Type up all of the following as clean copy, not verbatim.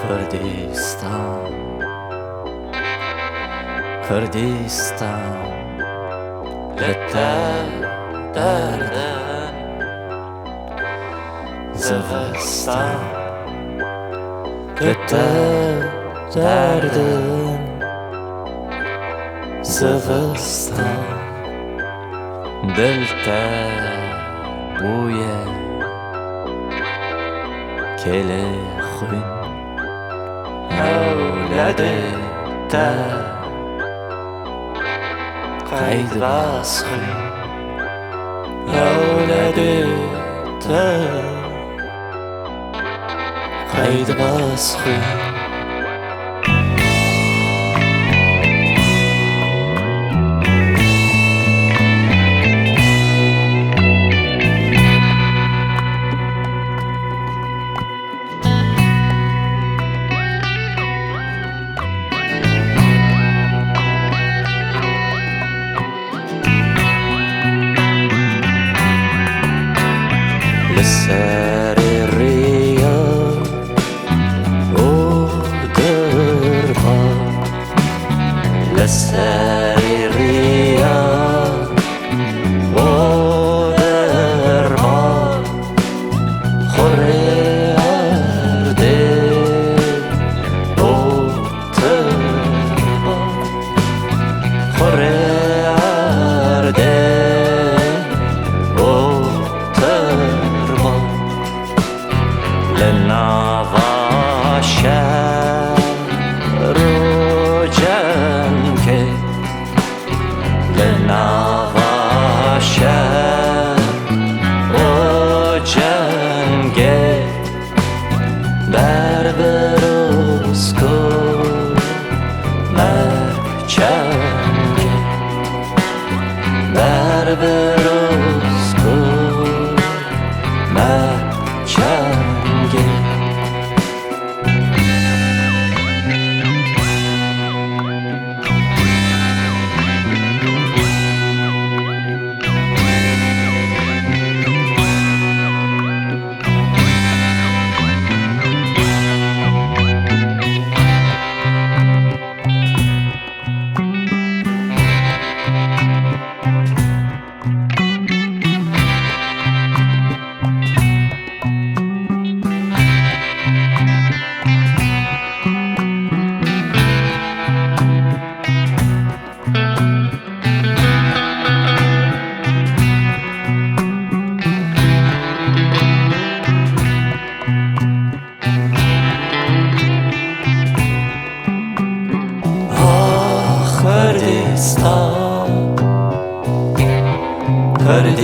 کردستان کردستان لته دردن زمستان لته دردن زمستان دلته بوی کل خون اولادته قید بسخون اولادته قید بسخون لسر ریا و درها لسر ریا و درها خوره ارده و ترها خوره ارده در بروز کن مرچنگه در بروز کن مرچنگه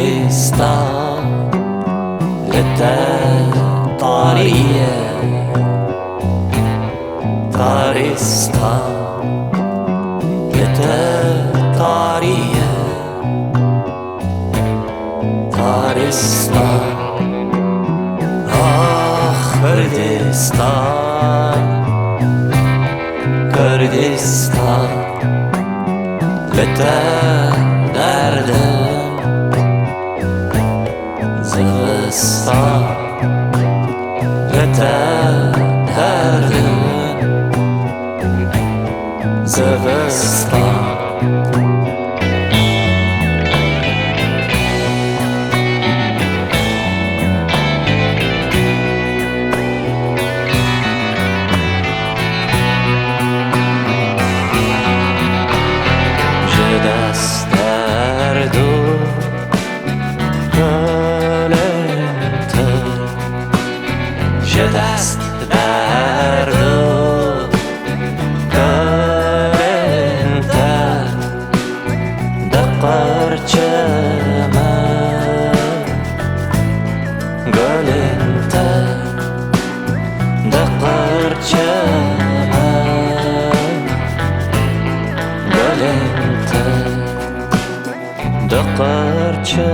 کردستان لته طاریه تارستان لته طاریه تارستان کردستان زمستان لته دردم زمستان لته دردم زمستان دست در دو گلنته دست در دو گلنته دقرچه من گلنته دقرچه من گلنته دقرچه